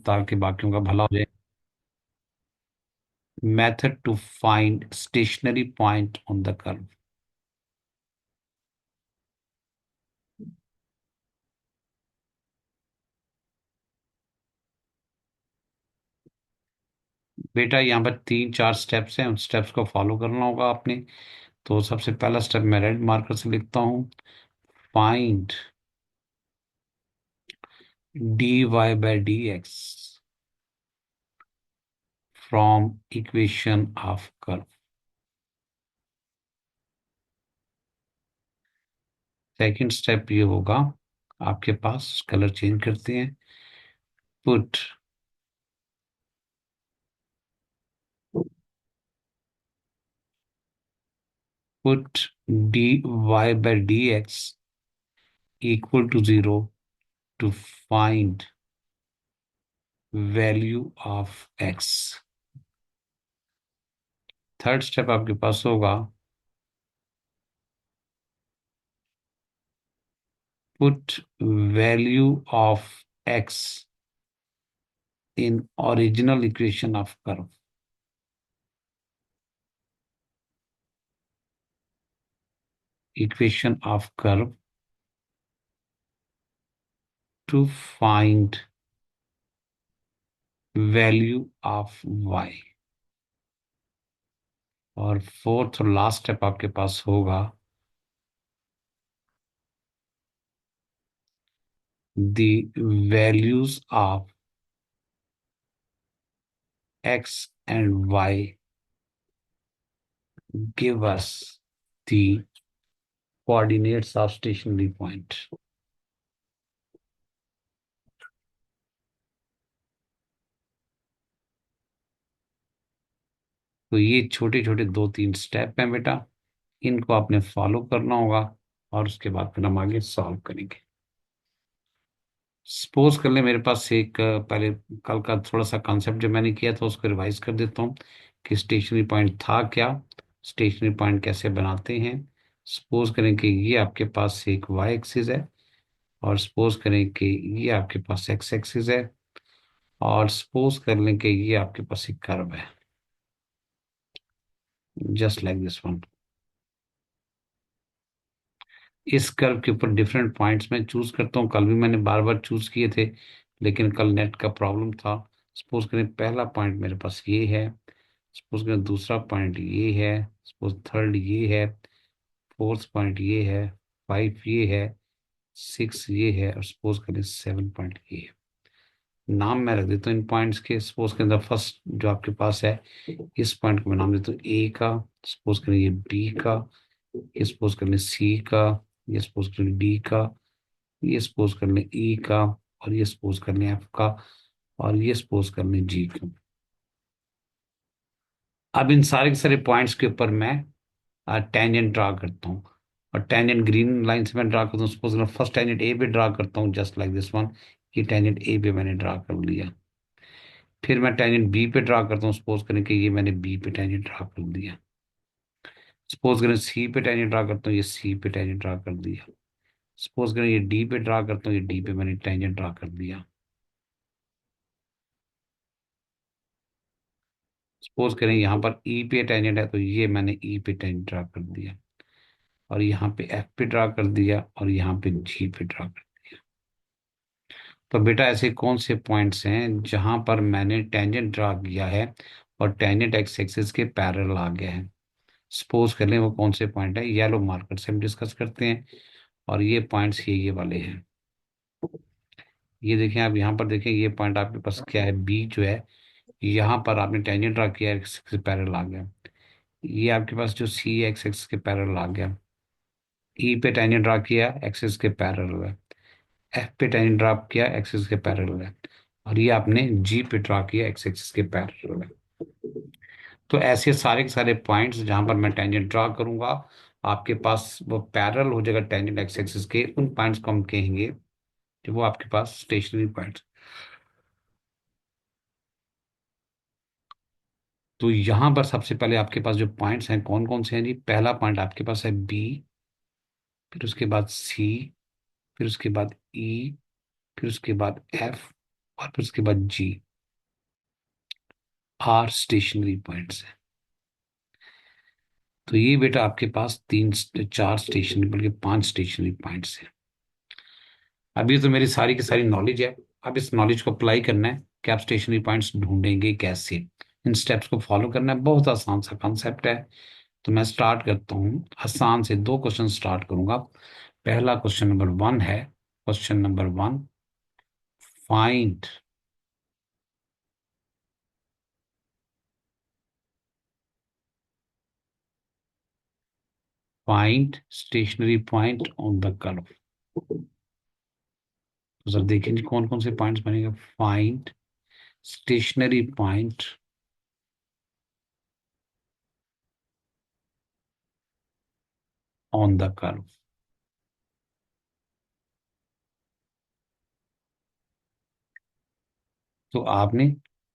ताकि बाकियों का भला हो जाए। Method to find stationary point on the curve. बेटा यहाँ पर तीन चार स्टेप्स हैं, उन स्टेप्स को फॉलो करना होगा आपने। तो सबसे पहला स्टेप मैं रेड मार्कर से लिखता हूँ। Find dy by dx from equation of curve. Second step ये होगा, आपके पास कलर चेंज करते हैं। Put put dy by dx equal to 0 to find value of x। Third step आपके पास होगा, put value of x in original equation of curve। equation of curve to find value of y। और fourth और last step आपके पास होगा, the values of x and y give us the coordinates of stationary point। तो ये छोटे छोटे दो तीन स्टेप हैं बेटा, इनको आपने फॉलो करना होगा और उसके बाद फिर हम आगे सॉल्व करेंगे। सपोज कर ले मेरे पास एक पहले कल का थोड़ा सा कॉन्सेप्ट जो मैंने किया था उसको रिवाइज कर देता हूँ कि स्टेशनरी पॉइंट था क्या, स्टेशनरी पॉइंट कैसे बनाते हैं। सपोज करें कि ये आपके पास एक वाई एक्सिस है, और सपोज करें कि ये आपके पास एक्स एक्सिस है, और सपोज कर लें कि ये आपके पास एक कर्व है, जस्ट लाइक दिस वन। इस कर्व के ऊपर डिफरेंट पॉइंट्स मैं चूज करता हूँ, कल भी मैंने बार बार चूज किए थे, लेकिन कल नेट का प्रॉब्लम था। सपोज करें पहला पॉइंट मेरे पास ये है, सपोज करें दूसरा पॉइंट ये है, सपोज थर्ड ये है, फोर्थ पॉइंट ये है, फाइव ये है, सिक्स ये है, और सपोज करें सेवन पॉइंट ये है। नाम मैं रख देता हूँ इन पॉइंट्स के। सपोज के अंदर फर्स्ट जो आपके पास है, इस पॉइंट को मैं नाम देता हूँ ए का, सपोज करें ये बी का, ये सपोज कर लें सी का, ये सपोज कर लें डी का, ये सपोज कर लें ई का, और ये सपोज कर लें एफ का, और ये सपोज कर लें जी का। अब इन सारे के सारे पॉइंट्स के ऊपर मैं टेंजेंट ड्रा करता हूँ, और टेंजेंट ग्रीन लाइन से मैं ड्रा करता हूँ। सपोज मैं फर्स्ट टेंजेंट ए पे ड्रा करता हूँ, जस्ट लाइक दिस वन। ये टेंजेंट ए पे मैंने ड्रा कर लिया। फिर मैं टेंजेंट बी पे ड्रा करता हूँ, सपोज करें कि ये मैंने बी पे टेंजेंट ड्रा कर दिया। सपोज करें सी पे टेंजेंट ड्रा करता हूँ, ये सी पे टेंजेंट ड्रा कर दिया। सपोज करें ये डी पे ड्रा करता हूँ, ये डी पे मैंने टेंजेंट ड्रा कर दिया। सपोज करें यहाँ पर ई पे टेंजेंट है, तो ये मैंने ई पे टेंजेंट ड्रा कर दिया, और यहाँ पे एफ पे ड्रा कर दिया, और यहाँ पे जी पे ड्रा कर दिया। तो बेटा ऐसे कौन से पॉइंट्स हैं जहां पर मैंने टेंजेंट ड्रा किया है और टेंजेंट एक्स एक्सिस के पैरेलल आ गया है। सपोज कर लें वो कौन से पॉइंट है, येलो मार्कर से हम डिस्कस करते हैं। और ये पॉइंट्स ये वाले हैं। ये देखें आप यहाँ पर देखें, ये पॉइंट आपके पास क्या है, बी जो है, यहाँ पर आपने टेंजेंट ड्रा किया, एक्स के पैरेलल आ गया। ये आपके पास जो सी एक्स एक्स के पैरेलल आ गया। ई पे टेंजेंट ड्रा किया, एक्सिस के पैरेलल है। एफ पे टेंजेंट ड्रा किया, एक्सिस के पैरेलल है। और ये आपने जी पे ड्रा किया, एक्स एक्सिस के पैरेलल है। तो ऐसे सारे के सारे पॉइंट्स जहां पर मैं टेंजेंट ड्रा करूंगा, आपके पास वो पैरेलल हो जाएगा टेंजेंट एक्स एक्सिस के, उन पॉइंट्स को हम कहेंगे कि वो आपके पास स्टेशनरी पॉइंट्स। तो यहाँ पर सबसे पहले आपके पास जो पॉइंट्स हैं कौन कौन से हैं जी, पहला पॉइंट आपके पास है बी, फिर उसके बाद सी, फिर उसके बाद ई, फिर उसके बाद एफ, और फिर उसके बाद जी। आर स्टेशनरी पॉइंट्स है। तो ये बेटा आपके पास तीन चार स्टेशनरी बल्कि पांच स्टेशनरी पॉइंट्स है। अब ये तो मेरी सारी की सारी नॉलेज है। अब इस नॉलेज को अप्लाई करना है कि आप स्टेशनरी पॉइंट्स ढूंढेंगे कैसे। इन स्टेप्स को फॉलो करना है, बहुत आसान सा कॉन्सेप्ट है। तो मैं स्टार्ट करता हूँ आसान से, दो क्वेश्चन स्टार्ट करूंगा। पहला क्वेश्चन नंबर वन है। Question number one, find find stationary point on the curve. तो सर देखेंगे कौन कौन से पॉइंट्स बनेंगे। Find stationary point on the curve. तो आपने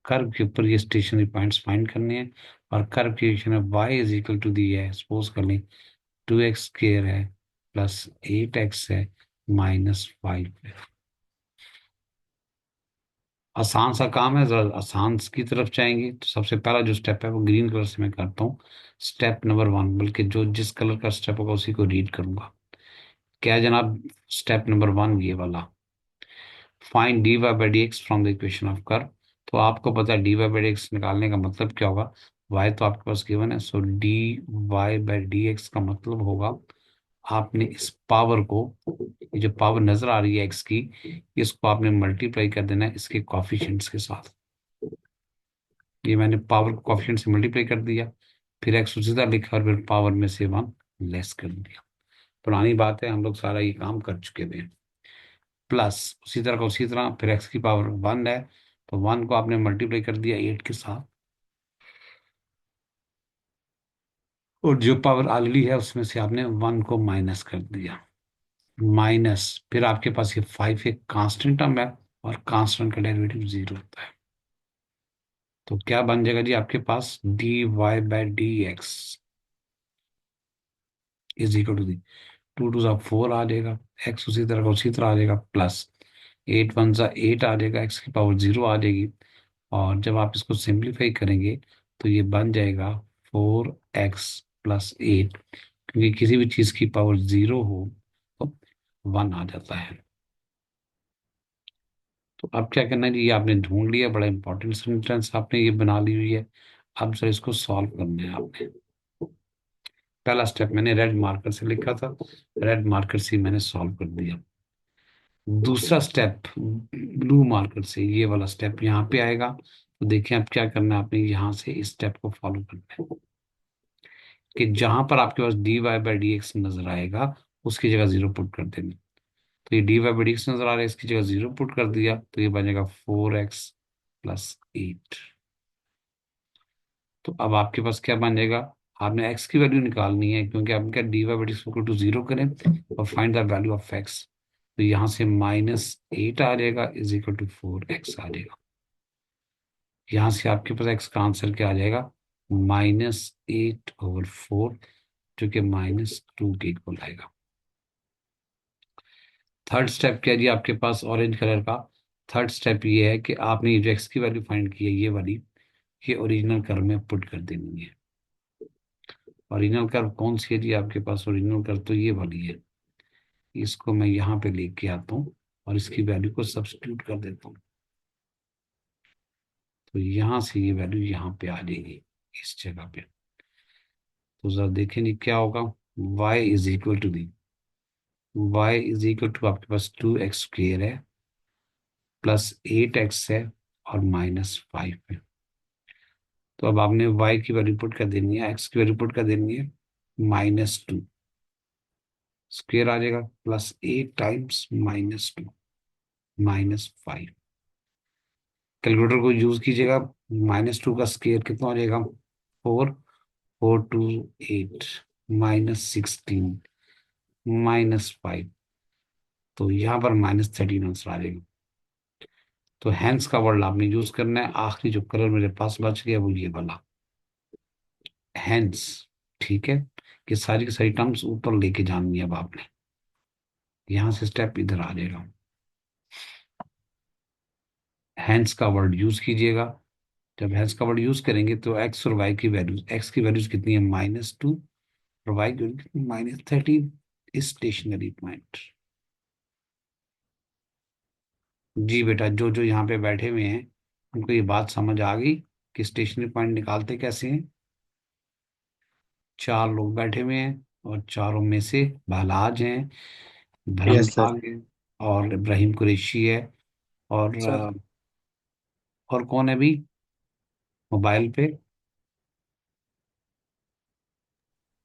कर्व के ऊपर ये स्टेशनरी पॉइंट्स फाइंड करने हैं। और कर्व की इक्वेशन है y इज इक्वल टू दी है, सपोज कर लें 2x स्क्र है प्लस 8x है माइनस 5 है। आसान सा काम है, जरा आसान की तरफ जाएंगे। तो सबसे पहला जो स्टेप है वो ग्रीन कलर से मैं करता हूँ। स्टेप नंबर वन, बल्कि जो जिस कलर का स्टेप होगा उसी को रीड करूंगा। क्या है जनाब? स्टेप नंबर वन ये वाला, find dy by D x from the equation of curve. तो आपको पता है dy बाई डी एक्स निकालने का मतलब क्या होगा। y तो आपके पास गिवन है, सो dy बाई डी एक्स का मतलब होगा आपने इस पावर को, ये जो पावर नजर आ रही है x की, इसको आपने मल्टीप्लाई कर देना है इसके कॉफिशिएंट्स के साथ। ये मैंने पावर को कॉफिशिएंट से मल्टीप्लाई कर दिया, फिर x को सीधा लिखा और फिर पावर में से वन लेस कर दिया। पुरानी बात है, हम लोग सारा ये काम कर चुके थे। प्लस उसी तरह का उसी तरह फिर एक्स की पावर वन है, तो वन को आपने मल्टीप्लाई कर दिया एट के साथ, और जो पावर ऑलरेडी है उसमें से आपने वन को माइनस कर दिया। माइनस फिर आपके पास ये फाइव एक कांस्टेंट टर्म है, और कांस्टेंट का डेरिवेटिव जीरो होता है। तो क्या बन जाएगा जी आपके पास, D Y by D X is equal to दी, टू टू सा फोर आ जाएगा, एक्स उसी तरह का उसी तरह आ जाएगा, प्लस एट वन सा एट आ जाएगा, एक्स की पावर जीरो आ जाएगी। और जब आप इसको सिंप्लीफाई करेंगे तो ये बन जाएगा 4x+8, क्योंकि किसी भी चीज़ की पावर जीरो हो तो वन आ जाता है। तो अब क्या करना है जी, ये आपने ढूंढ लिया, बड़ा इंपॉर्टेंट सेंटेंस आपने ये बना ली हुई है। अब सर इसको सॉल्व करना है आपने। पहला स्टेप मैंने रेड मार्कर से लिखा था, रेड मार्कर से मैंने सॉल्व कर दिया। दूसरा स्टेप ब्लू मार्कर से, ये वाला स्टेप यहाँ पे आएगा। तो देखिए अब क्या करना है, आपने यहाँ से इस स्टेप को फॉलो करना है कि जहां पर आपके पास D Y by D X नजर आएगा उसकी जगह जीरो पुट कर देना। तो ये D Y by D X नजर आ रहा है, इसकी जगह जीरो पुट कर दिया तो ये बनेगा 4x+8। तो अब आपके पास क्या बन जाएगा, आपने एक्स की वैल्यू निकालनी है, क्योंकि आपने क्या D Y by D X equal to zero करें और find the value of X. तो यहाँ से -8 आ जाएगा इज इक्वल टू 4x आ जाएगा। यहाँ से आपके पास एक्स का आंसर क्या आ जाएगा, -8/4, जो कि -2 के इक्वल आएगा। थर्ड स्टेप क्या जी आपके पास ऑरेंज कलर का, थर्ड स्टेप ये है कि आपने ये जो एक्स की वैल्यू फाइंड की है ये वाली, ये ओरिजिनल कर्व में पुट कर देनी है। ओरिजिनल कर्व कौन सी है जी आपके पास, ओरिजिनल कर्व तो ये वाली है। इसको मैं यहाँ पे लेके आता हूँ और इसकी वैल्यू को सब्स्टिट्यूट कर देता हूँ। तो यहाँ से ये वैल्यू यहाँ पे आ जाएगी इस जगह पे। तो जरा देखें जी क्या होगा, y is equal to the, y is equal to आपके पास 2x² है प्लस 8x है और -5 है। तो अब आपने y की वैल्यू पुट कर देनी है, x की वैल्यू पुट कर देनी है, -2 स्क्वेयर आ जाएगा प्लस 8 टाइम्स -2 -5। कैलकुलेटर को यूज कीजिएगा, -2 का स्क्वेयर कितना हो जाएगा, 4, 4 2 8 -16 -5। तो यहाँ पर -13 आंसर आ जाएगा। तो हैंस का वर्ड आपने यूज करना है। आखिरी जो कलर मेरे पास बच गया वो ये वाला, हैंस। ठीक है, कि सारी की सारी टर्म्स ऊपर लेके जानी है अब आपने। यहाँ से स्टेप इधर आ जाएगा। हैंस का वर्ड यूज कीजिएगा। जब हैंस का वर्ड यूज करेंगे तो एक्स और वाई की वैल्यूज, एक्स की वैल्यूज कितनी है -2 और वाई की वैल्यू कितनी -13 स्टेशनरी पॉइंट। जी बेटा, जो जो यहाँ पे बैठे हुए हैं उनको ये बात समझ आ गई कि स्टेशनरी पॉइंट निकालते कैसे हैं। चार लोग बैठे हुए हैं और चारों में से बहलाज हैं, यस सर। भरमलाल है और इब्राहिम कुरैशी है और सर। और कौन है भी मोबाइल पे।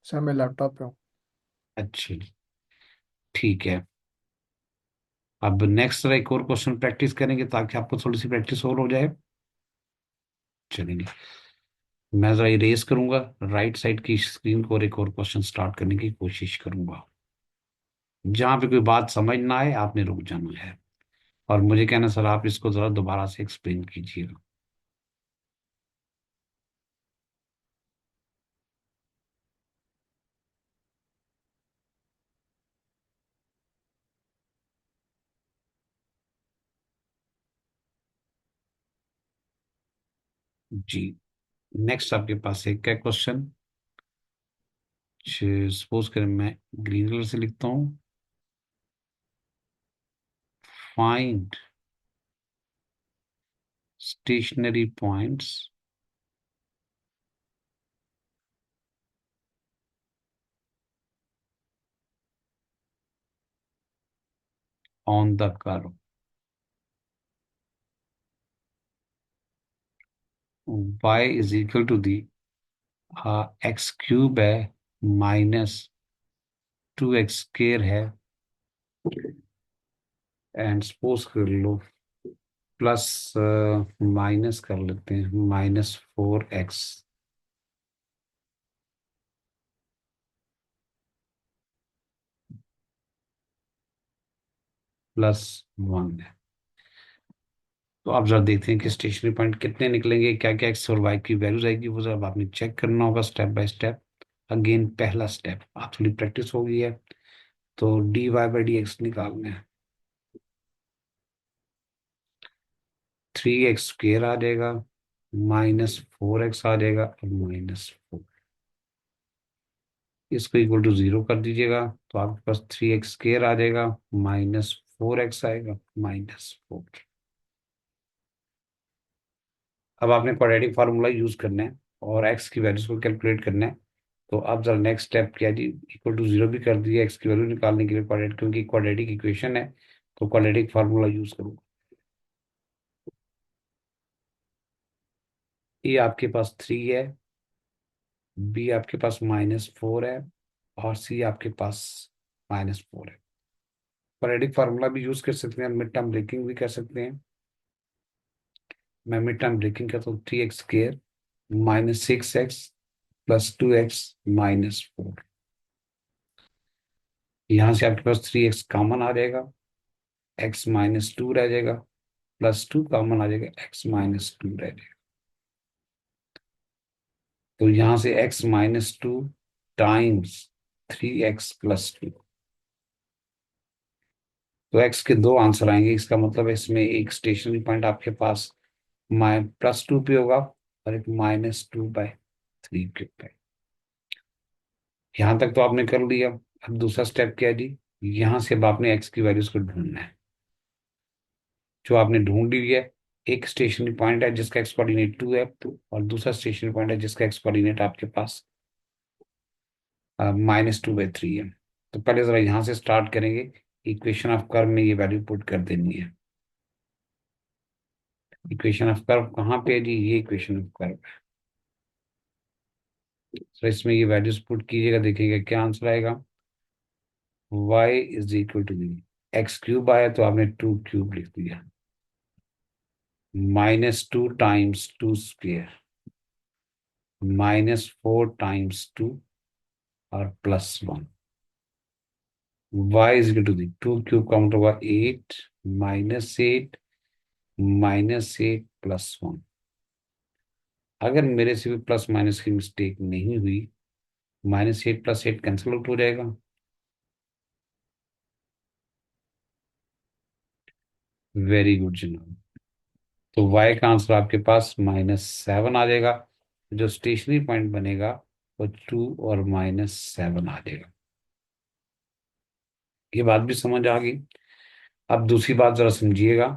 सर मैं लैपटॉप पे हूँ। अच्छा जी, ठीक है। अब नेक्स्ट जरा एक और क्वेश्चन प्रैक्टिस करेंगे ताकि आपको थोड़ी सी प्रैक्टिस और हो जाए। चलेंगे, मैं जरा इरेज करूंगा राइट साइड की स्क्रीन को और एक और क्वेश्चन स्टार्ट करने की कोशिश करूंगा। जहां पे कोई बात समझ ना आए आपने रुक जाना है और मुझे कहना सर आप इसको जरा दोबारा से एक्सप्लेन कीजिएगा। जी, नेक्स्ट आपके पास एक क्या क्वेश्चन, सपोज करें मैं ग्रीन कलर से लिखता हूँ। Find stationary points on the curve. y is equal to the X cube है -2x² है एंड सपोज कर लो प्लस माइनस कर लेते हैं -4x +1 है। तो आप जरा देखते हैं कि स्टेशनरी पॉइंट कितने निकलेंगे, क्या क्या एक्स और वाई की वैल्यूज आएगी, वो जरा आपने चेक करना होगा स्टेप बाय स्टेप। अगेन पहला स्टेप, आप थोड़ी प्रैक्टिस हो गई है तो dy/dx निकालना है। 3x² आ जाएगा, -4x आ जाएगा और -4, इसको इक्वल टू 0 कर दीजिएगा तो आपके पास 3x² आ जाएगा, -4x आएगा, -4। अब आपने क्वाड्रेटिक फार्मूला यूज करना है और एक्स की वैल्यूज को कैलकुलेट करना है। तो अब जरा नेक्स्ट स्टेप क्या जी, इक्वल टू 0 भी कर दिया एक्स की वैल्यू निकालने के लिए क्वाड्रेटिक, क्योंकि क्वाड्रेटिक इक्वेशन है तो क्वाड्रेटिक फार्मूला यूज करूँगा। ए आपके पास 3 है, बी आपके पास -4 है और सी आपके पास -4 है। क्वाड्रेटिक फार्मूला भी यूज कर सकते हैं, मिड टर्म ब्रेकिंग भी कर सकते हैं। मैं मिड टर्म ब्रेकिंग करता हूँ, 3x² -6x +2x -4। यहाँ से आपके पास 3x कॉमन आ जाएगा, x-2 रह जाएगा, +2 कॉमन आ जाएगा, x-2 रह जाएगा। तो यहाँ से x-2 टाइम्स 3x +2, तो x के दो आंसर आएंगे। इसका मतलब है इसमें एक स्टेशनरी पॉइंट आपके पास +2 पे होगा और एक -2/3 के पे। यहाँ तक तो आपने कर लिया। अब दूसरा स्टेप क्या है जी, यहाँ से अब आपने x की वैल्यूज को ढूंढना है। जो आपने ढूंढ ली है, एक स्टेशनरी पॉइंट है जिसका एक्स कोऑर्डिनेट 2 है और दूसरा स्टेशनरी पॉइंट है जिसका एक्स कोऑर्डिनेट आपके पास -2/3 है। तो पहले जरा यहाँ से स्टार्ट करेंगे, इक्वेशन ऑफ कर्व में ये वैल्यू पुट कर देनी है। इक्वेशन ऑफ कर्व कहाँ पे है जी, ये इक्वेशन ऑफ कर्व है। तो इसमें ये वैल्यूज पुट कीजिएगा, देखिएगा क्या आंसर आएगा। y is equal to x³ आया तो आपने 2³ लिख दिया, -2 टाइम्स 2 स्क्वेयर, -4 टाइम्स 2 और +1। y is equal to 2³ count होगा 8 -8 -8 +1। अगर मेरे से भी प्लस माइनस की मिस्टेक नहीं हुई, -8 + 8 कैंसिल आउट हो जाएगा। वेरी गुड जनाब। तो y का आंसर आपके पास -7 आ जाएगा। जो स्टेशनरी पॉइंट बनेगा वो 2 और -7 आ जाएगा। ये बात भी समझ आ गई। अब दूसरी बात जरा समझिएगा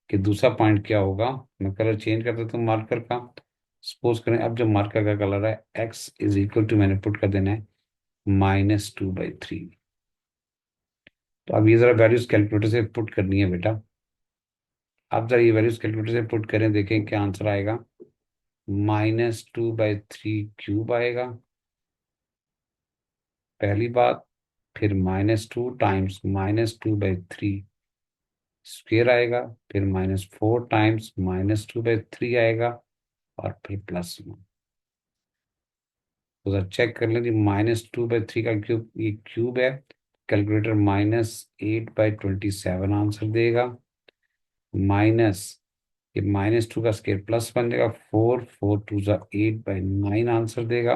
कि दूसरा पॉइंट क्या होगा। मैं कलर चेंज कर देता हूँ मार्कर का। सपोज करें अब जो मार्कर का कलर है x इज इक्वल टू, मैंने पुट कर देना है -2/3। तो अब ये जरा वैल्यूज कैलकुलेटर से पुट करनी है बेटा। आप जरा ये वैल्यूज कैलकुलेटर से पुट करें, देखें क्या आंसर आएगा। -2/3 क्यूब आएगा, पहली बात। फिर -2 टाइम्स -2/3 स्क्वेयर आएगा। फिर -4 टाइम्स -2/3 आएगा। और फिर +1। तो जरा चेक कर लें जी, -2/3 का क्यूब, ये क्यूब है। कैलकुलेटर -8/27 आंसर देगा। माइनस, ये -2 का स्क्वायर प्लस बन जाएगा, 4 4 2 8/9 आंसर देगा।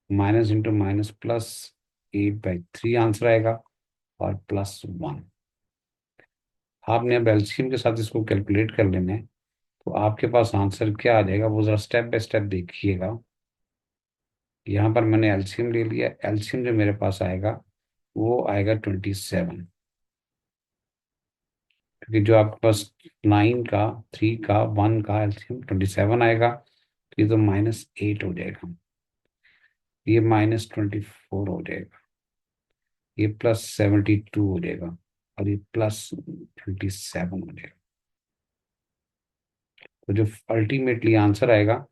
Minus into minus plus, 8/3 answer आएगा। और +1। आपने अब एलसीएम के साथ इसको कैलकुलेट कर लेना है। तो आपके पास आंसर क्या आ जाएगा वो जरा स्टेप बाय स्टेप देखिएगा। यहाँ पर मैंने एलसीएम ले लिया। एलसीएम जो मेरे पास आएगा वो आएगा 27, क्योंकि जो आपके पास 9 का, 3 का, 1 का एलसीएम 27 आएगा। तो ये तो -8 हो जाएगा, ये -24 हो जाएगा, ये +72 हो जाएगा, और ये +27 हो जाएगा। तो जो अल्टीमेटली आंसर आएगा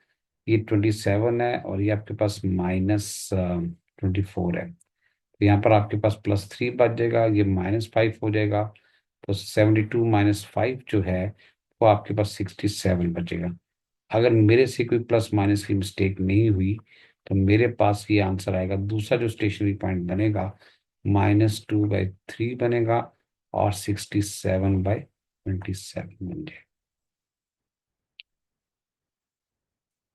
ये 27 है, और ये आपके पास -24 है। तो यहाँ पर आपके पास +3 बच जाएगा, ये -5 हो जाएगा। तो 72 -5 जो है वो आपके पास 67 बचेगा। अगर मेरे से कोई प्लस माइनस की मिस्टेक नहीं हुई तो मेरे पास ये आंसर आएगा। दूसरा जो स्टेशनरी पॉइंट बनेगा -2/3 बनेगा, और 67/27 बन जाएगा।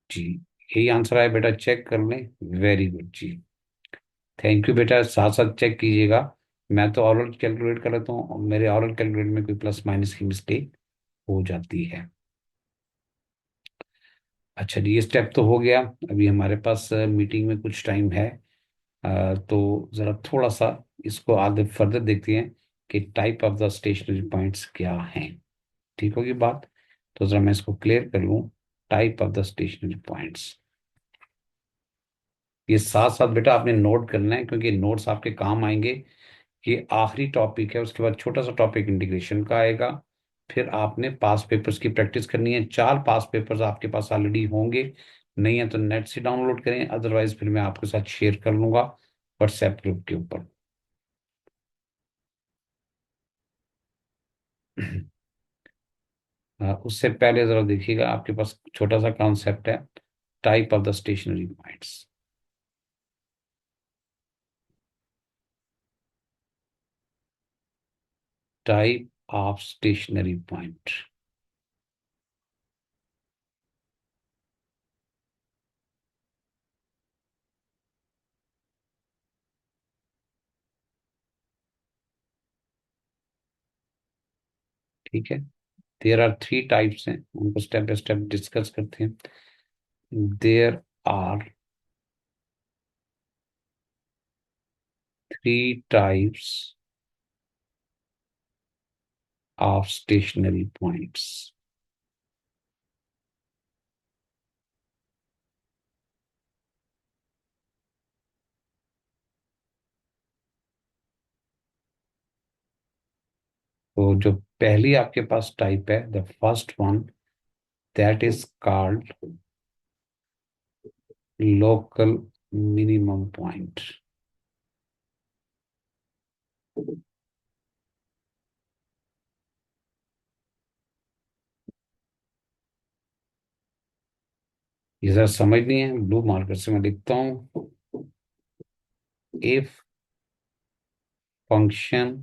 जी, यही आंसर आया बेटा, चेक कर लें। वेरी गुड जी, थैंक यू बेटा। साथ साथ चेक कीजिएगा। मैं तो ऑरल कैलकुलेट कर लेता हूँ, और मेरे ऑरल कैलकुलेट में कोई प्लस माइनस की मिस्टेक हो जाती है। अच्छा जी, ये स्टेप तो हो गया। अभी हमारे पास मीटिंग में कुछ टाइम है। तो ज़रा थोड़ा सा इसको आगे फर्दर देखते हैं कि type of the stationary points क्या हैं। ठीक होगी बात। तो ज़रा मैं इसको क्लियर कर लूँ। Type of the stationary points, ये साथ साथ बेटा आपने नोट करना है, क्योंकि नोट्स आपके काम आएंगे। ये आखिरी टॉपिक है, उसके बाद छोटा सा टॉपिक इंटीग्रेशन का आएगा। फिर आपने पास पेपर्स की प्रैक्टिस करनी है। 4 पास पेपर्स आपके पास ऑलरेडी होंगे, नहीं है तो नेट से डाउनलोड करें, अदरवाइज फिर मैं आपके साथ शेयर कर लूंगा व्हाट्सएप ग्रुप के ऊपर। उससे पहले जरा देखिएगा, आपके पास छोटा सा कॉन्सेप्ट है, type of the stationary points. Type of stationary point. ठीक है, देयर आर 3 टाइप्स हैं, उनको स्टेप बाय स्टेप डिस्कस करते हैं। There are 3 types of stationary points. तो जो पहली आपके पास टाइप है, the first one, that is called local minimum point. ये जरा समझनी है, ब्लू मार्कर से मैं लिखता हूँ। If function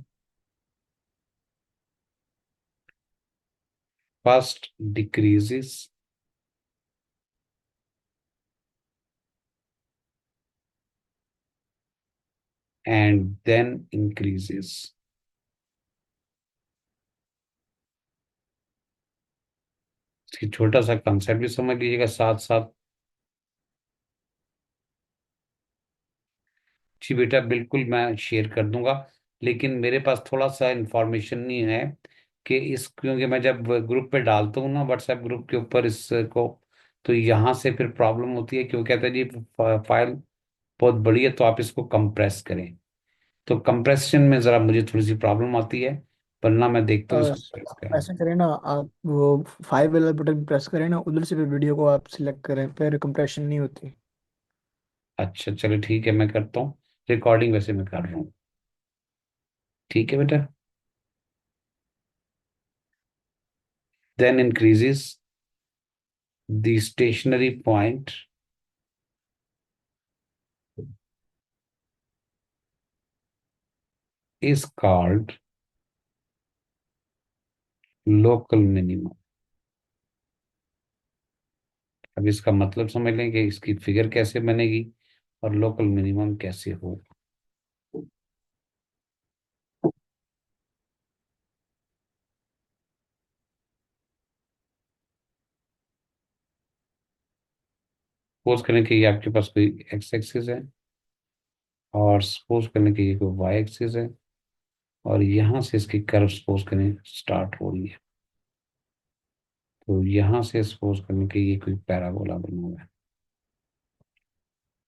first decreases and then increases, इसकी छोटा सा कंसेप्ट भी समझ लीजिएगा साथ साथ। जी बेटा, बिल्कुल मैं शेयर कर दूंगा, लेकिन मेरे पास थोड़ा सा इंफॉर्मेशन नहीं है कि इस, क्योंकि मैं जब ग्रुप पे डालता हूँ ना व्हाट्सएप ग्रुप के ऊपर इसको, तो यहाँ से फिर प्रॉब्लम होती है, क्यों कहते हैं जी फाइल बहुत बड़ी है तो आप इसको कंप्रेस करें। तो कंप्रेशन में ज़रा मुझे थोड़ी सी प्रॉब्लम आती है, वरना मैं देखता हूँ इसको प्रेस करें। ऐसा करें ना आप, वो 5 वाला बटन प्रेस करें ना, उधर से भी वीडियो को आप सिलेक्ट करें, फिर कंप्रेशन नहीं होती। अच्छा चलो ठीक है, मैं करता हूँ। रिकॉर्डिंग वैसे मैं कर रहा हूँ। ठीक है बेटा। Then increases the stationary point is called local minimum. अब इसका मतलब समझ लें कि इसकी फिगर कैसे बनेगी और लोकल मिनिमम कैसे होगा। सपोज करें कि ये आपके पास कोई एक्स एक्सिस है, और सपोज करें कि ये कोई वाई एक्सिस है, और यहाँ से इसकी कर्व सपोज करें स्टार्ट हो रही है। तो यहाँ से सपोज करें कि ये कोई पैराबोला बना हुआ है।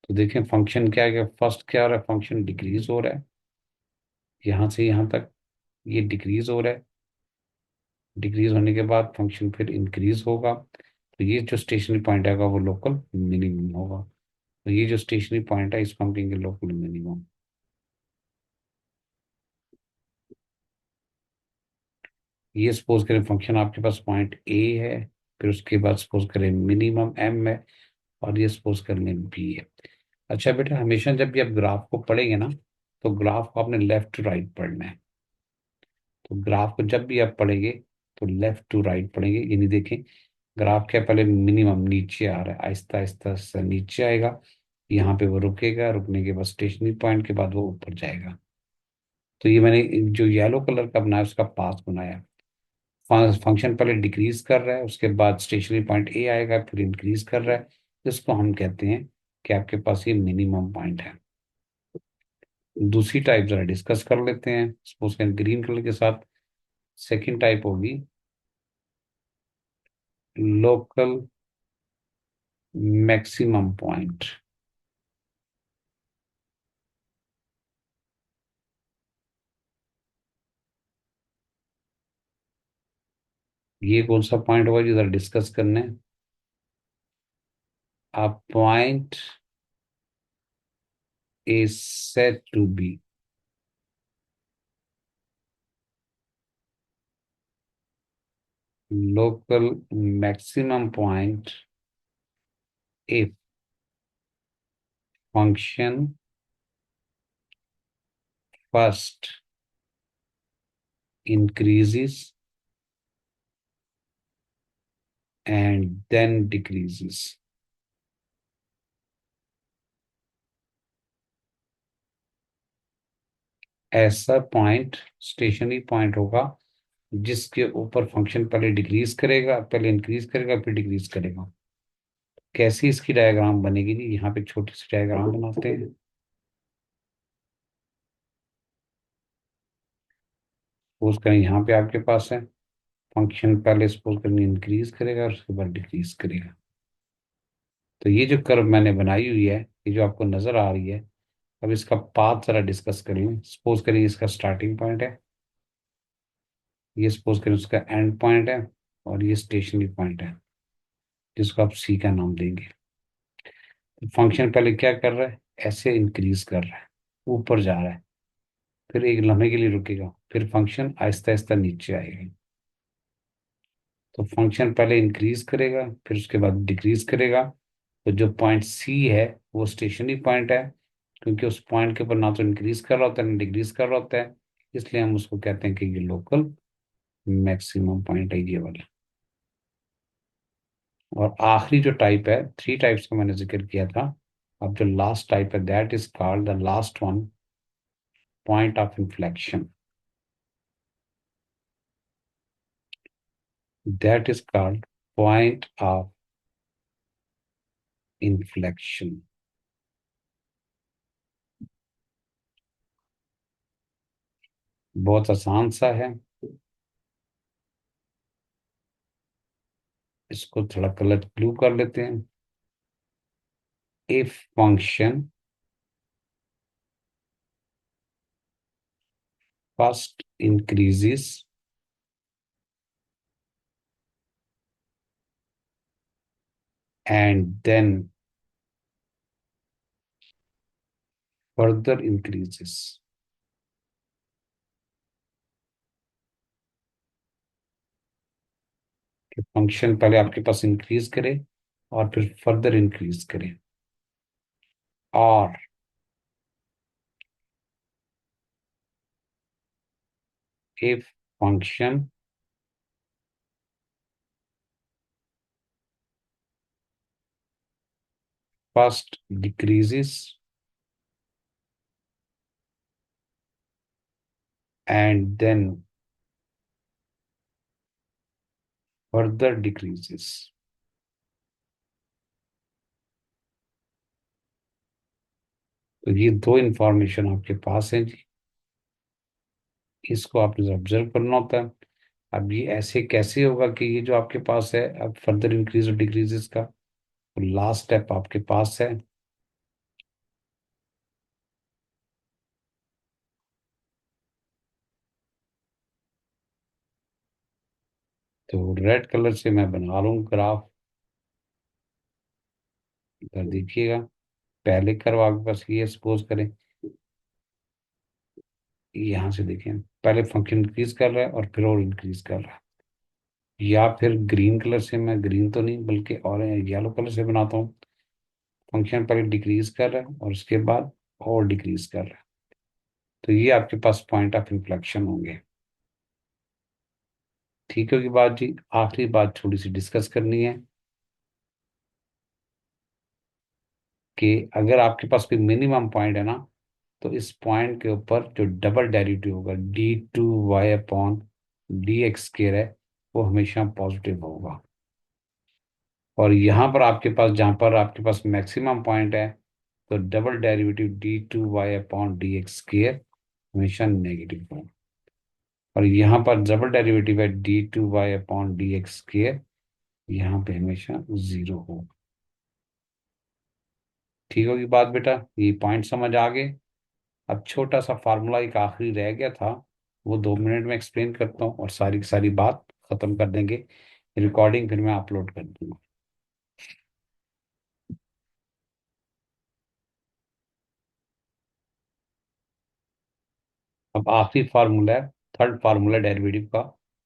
तो देखें फंक्शन क्या है, फर्स्ट क्या हो रहा है, फंक्शन डिक्रीज हो रहा है यहाँ से यहाँ तक, ये डिक्रीज हो रहा है। डिक्रीज होने के बाद फंक्शन फिर इंक्रीज होगा, तो ये जो स्टेशनरी पॉइंट आएगा वो लोकल मिनिमम होगा। तो ये जो स्टेशनरी पॉइंट है इसको हम कहेंगे लोकल मिनिमम। ये सपोज करें फंक्शन आपके पास पॉइंट ए है, फिर उसके बाद सपोज करें मिनिमम एम है, और ये सपोज कर लें बी है। अच्छा बेटा, हमेशा जब भी आप ग्राफ को पढ़ेंगे ना, तो ग्राफ को आपने लेफ्ट टू राइट पढ़ना है। तो ग्राफ को जब भी आप पढ़ेंगे तो लेफ्ट टू राइट पढ़ेंगे, यानी देखें ग्राफ क्या, पहले मिनिमम नीचे आ रहा है, आहिस्ता आहिस्ता से नीचे आएगा, यहाँ पे वो रुकेगा, रुकने के बाद स्टेशनरी पॉइंट के बाद वो ऊपर जाएगा। तो ये मैंने जो येलो कलर का बनाया उसका पाथ बनाया। फंक्शन पहले डिक्रीज कर रहा है, उसके बाद स्टेशनरी पॉइंट ए आएगा, फिर इंक्रीज कर रहा है, जिसको हम कहते हैं कि आपके पास ये मिनिमम पॉइंट है। दूसरी टाइप जरा डिस्कस कर लेते हैं, सपोज करें ग्रीन कलर के साथ। सेकंड टाइप होगी लोकल मैक्सिमम पॉइंट। ये कौन सा पॉइंट होगा जिधर डिस्कस करने, a point is said to be local maximum point if function first increases and then decreases। ऐसा पॉइंट स्टेशनरी पॉइंट होगा जिसके ऊपर फंक्शन पहले डिक्रीज करेगा, पहले इंक्रीज करेगा, फिर डिक्रीज करेगा। कैसी इसकी डायग्राम बनेगी जी, यहाँ पे छोटी सी डायग्राम बनाते हैं। सपोज करें यहाँ पे आपके पास है, फंक्शन पहले सपोज करें इंक्रीज करेगा और उसके बाद डिक्रीज करेगा। तो ये जो कर्व मैंने बनाई हुई है, ये जो आपको नजर आ रही है, अब इसका पाथ जरा डिस्कस करें। सपोज करें इसका स्टार्टिंग पॉइंट है, ये सपोज करें उसका एंड पॉइंट है, और ये स्टेशनरी पॉइंट है जिसको आप सी का नाम देंगे। तो फंक्शन पहले क्या कर रहा है, ऐसे इंक्रीज कर रहा है, ऊपर जा रहा है, फिर एक लम्हे के लिए रुकेगा, फिर फंक्शन आहिस्ता आहिस्ता नीचे आएगा। तो फंक्शन पहले इंक्रीज करेगा, फिर उसके बाद डिक्रीज करेगा। तो जो पॉइंट सी है वो स्टेशनरी पॉइंट है, क्योंकि उस पॉइंट के ऊपर ना तो इंक्रीज कर रहा होता है ना डिक्रीज कर रहा होता है, इसलिए हम उसको कहते हैं कि ये लोकल मैक्सिमम पॉइंट है ये वाला। और आखिरी जो टाइप है, थ्री टाइप्स का मैंने जिक्र किया था, अब जो लास्ट टाइप है that is called the last one point of inflection. That is called point of inflection. बहुत आसान सा है, इसको थोड़ा कलर ब्लू कर लेते हैं। If function first increases and then further increases. Function पहले आपके पास इंक्रीज करे और फिर फर्दर इंक्रीज करे, और if function first decreases and then further decreases. तो ये दो इंफॉर्मेशन आपके पास है जी, इसको आपने ऑब्जर्व करना होता है। अब ये ऐसे कैसे होगा कि ये जो आपके पास है अब फर्दर इंक्रीज और डिक्रीजेस का, तो लास्ट स्टेप आपके पास है। तो रेड कलर से मैं बना रहा हूँ ग्राफ, इधर देखिएगा। पहले कर्व आपके पास ये सपोज करें, यहाँ से देखें, पहले फंक्शन इंक्रीज कर रहा है और फिर और इंक्रीज कर रहा है। या फिर ग्रीन कलर से, मैं ग्रीन तो नहीं बल्कि और येलो कलर से बनाता हूँ। फंक्शन पहले डिक्रीज कर रहा है और उसके बाद और डिक्रीज कर रहा है। तो ये आपके पास पॉइंट ऑफ इन्फ्लेक्शन होंगे। ठीक होगी बात जी। आखिरी बात थोड़ी सी डिस्कस करनी है कि अगर आपके पास कोई मिनिमम पॉइंट है ना, तो इस पॉइंट के ऊपर जो डबल डेरिवेटिव होगा d2y/dx है, वो हमेशा पॉजिटिव होगा। और यहाँ पर आपके पास, जहाँ पर आपके पास मैक्सिमम पॉइंट है, तो डबल डेरिवेटिव d2y/dx हमेशा नेगेटिव होगा। और यहाँ पर डबल डेरिवेटिव है d2y/dx, यहाँ पे हमेशा जीरो होगा। ठीक होगी बात बेटा, ये पॉइंट समझ आ गए। अब छोटा सा फार्मूला एक आखिरी रह गया था, वो 2 मिनट में एक्सप्लेन करता हूँ और सारी की सारी बात खत्म कर देंगे। रिकॉर्डिंग फिर मैं अपलोड कर दूंगा। अब आखिरी फार्मूला है, थर्ड फार्मूला डेरिवेटिव का,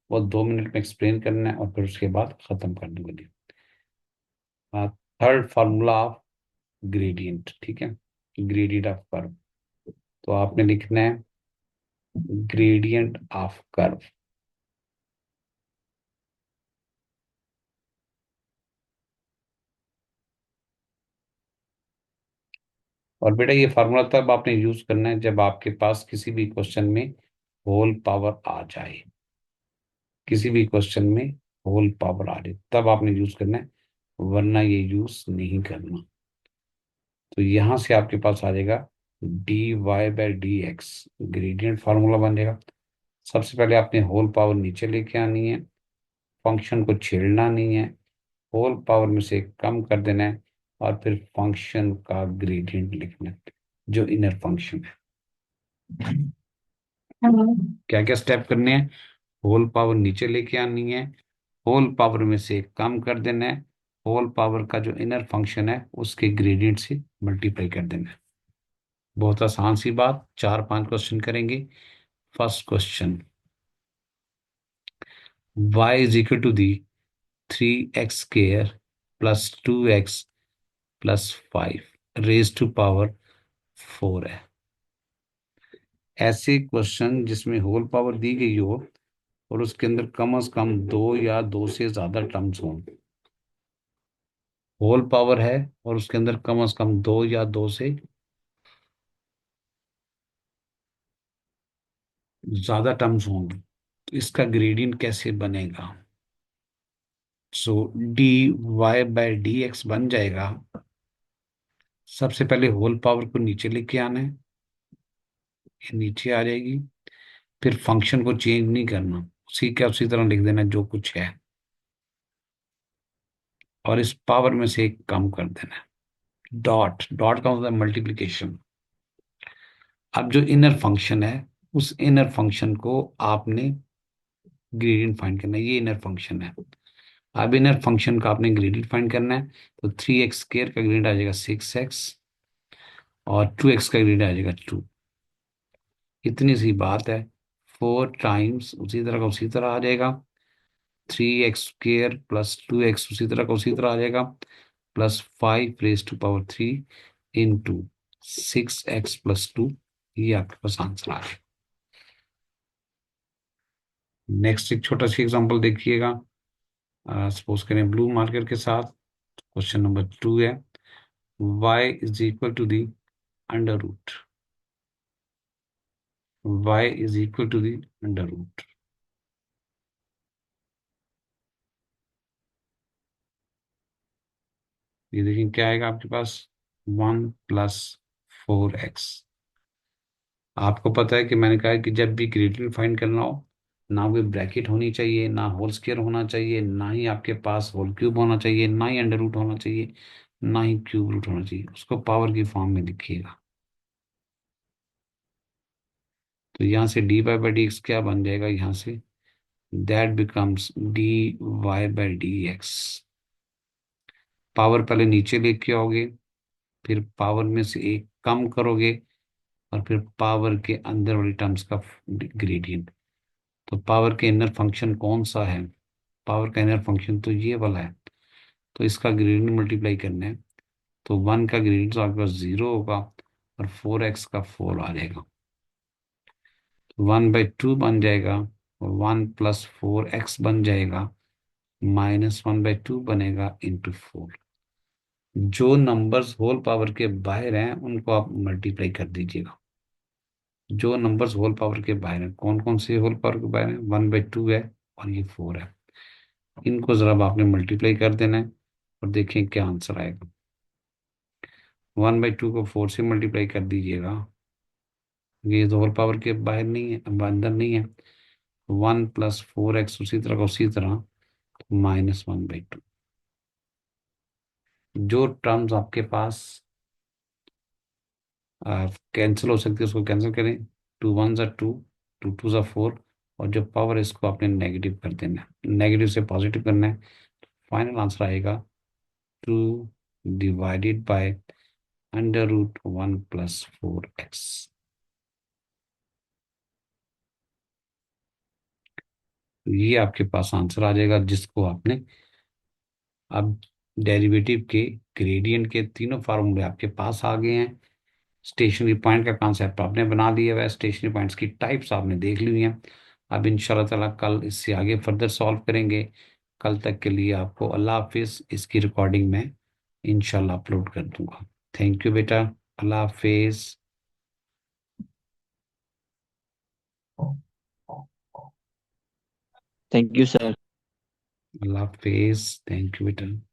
वो 2 मिनट में एक्सप्लेन करना है और फिर उसके बाद खत्म कर दूंगा। थर्ड फार्मूला ऑफ ग्रेडियंट, ठीक है, ग्रेडियंट ऑफ कर्व। तो आपने लिखना है ग्रेडियंट ऑफ कर्व। और बेटा ये फार्मूला तब आपने यूज करना है जब आपके पास किसी भी क्वेश्चन में होल पावर आ जाए। किसी भी क्वेश्चन में होल पावर आ जाए तब आपने यूज करना है, वरना ये यूज नहीं करना। तो यहां से आपके पास आ जाएगा dy/dx, ग्रेडियंट फार्मूला बन जाएगा। सबसे पहले आपने होल पावर नीचे लेके आनी है, फंक्शन को छेड़ना नहीं है, होल पावर में से कम कर देना है, और फिर फंक्शन का ग्रेडियंट लिखना है, जो इनर फंक्शन है। क्या क्या स्टेप करने हैं? होल पावर नीचे लेके आनी है, होल पावर में से कम कर देना है, होल पावर का जो इनर फंक्शन है उसके ग्रेडियंट से मल्टीप्लाई कर देना है। बहुत आसान सी बात, 4-5 क्वेश्चन करेंगे। First question, y is equal to the 3x² plus 2x plus 5 raise to power 4 है। ऐसे क्वेश्चन जिसमें होल पावर दी गई हो और उसके अंदर कम से कम दो या दो से ज्यादा टर्म्स हों। होल पावर है और उसके अंदर कम से कम दो या दो से ज्यादा टर्म्स होंगी, तो इसका ग्रेडियंट कैसे बनेगा? So D Y by D X बन जाएगा। सबसे पहले होल पावर को नीचे लेके आना है, ये नीचे आ जाएगी। फिर फंक्शन को चेंज नहीं करना, उसी का उसी तरह लिख देना जो कुछ है, और इस पावर में से एक कम कर देना है। डॉट डॉट का मतलब मल्टीप्लीकेशन। अब जो इनर फंक्शन है, उस इनर फंक्शन को आपने ग्रेडियंट फाइंड करना है, ये इनर फंक्शन है। अब इनर फंक्शन का आपने ग्रेडियंट फाइंड करना है, तो 3x² का ग्रेडियंट आ जाएगा 6x, और 2x का ग्रेडियंट आ जाएगा 2। इतनी सी बात है। 4 टाइम्स उसी तरह का उसी तरह आ जाएगा, 3x² प्लस 2x उसी तरह का उसी तरह आ जाएगा, plus 5 raise to power 3 into 6x plus 2। ये आपके पास आंसर आ जाएगा। नेक्स्ट एक छोटा सी एग्जांपल देखिएगा। सपोज करें ब्लू मार्कर के साथ। क्वेश्चन नंबर 2 है, y is equal to the under root. y is equal to the under root. ये देखिए क्या आएगा आपके पास, 1 + 4x। आपको पता है कि मैंने कहा है कि जब भी ग्रेडियंट फाइंड करना हो, ना कोई ब्रैकेट होनी चाहिए, ना होल स्क्वायर होना चाहिए, ना ही आपके पास होल क्यूब होना चाहिए, ना ही अंडर रूट होना चाहिए, ना ही क्यूब रूट होना चाहिए। उसको पावर की फॉर्म में लिखिएगा। तो यहाँ से dy/dx क्या बन जाएगा, यहाँ say that becomes dy/dx। Power पहले नीचे लेके आओगे, फिर पावर में से एक कम करोगे, और फिर पावर के अंदर वाली टर्म्स का ग्रेडियंट। तो पावर के इनर फंक्शन कौन सा है, पावर का इनर फंक्शन तो ये वाला है। तो इसका ग्रेडियंट मल्टीप्लाई करना है, तो 1 का ग्रेडियंट तो आपके पास 0 होगा, और 4x का 4 आ जाएगा। 1/2 बन जाएगा, और 1 + 4x बन जाएगा, -1/2 बनेगा इंटू 4। जो नंबर्स होल पावर के बाहर हैं उनको आप मल्टीप्लाई कर दीजिएगा। जो नंबर्स होल पावर के बाहर हैं, कौन कौन से होल पावर के बाहर हैं, 1/2 है, और ये 4 है। इनको जरा अब आपने मल्टीप्लाई कर देना है, और देखें क्या आंसर आएगा। 1/2 को 4 से मल्टीप्लाई कर दीजिएगा, ये तो होल पावर के बाहर नहीं है, अब अंदर नहीं है। 1 + 4x उसी तरह का उसी तरह, -1/2। जो टर्म्स आपके पास कैंसिल हो सकती है उसको कैंसिल करें। 2 × 1 = 2, 2 × 2 = 4, और जो पावर है इसको आपने नेगेटिव कर देना है, नेगेटिव से पॉजिटिव करना है। फाइनल आंसर आएगा 2 ÷√1 + 4x। ये आपके पास आंसर आ जाएगा, जिसको आपने अब डेरिवेटिव के ग्रेडियंट के तीनों फार्मूले आपके पास आ गए हैं। स्टेशनरी पॉइंट का कॉन्सेप्ट आपने बना लिया हुआ है, स्टेशनरी पॉइंट्स की टाइप्स आपने देख ली हुई हैं। अब इंशाल्लाह ताला कल इससे आगे फर्दर सॉल्व करेंगे। कल तक के लिए आपको अल्लाह हाफिज़। इसकी रिकॉर्डिंग मैं इंशाल्लाह अपलोड कर दूंगा। थैंक यू बेटा। अल्लाह हाफिज़। Thank you sir. अल्लाह हाफिज़। थैंक यू बेटा।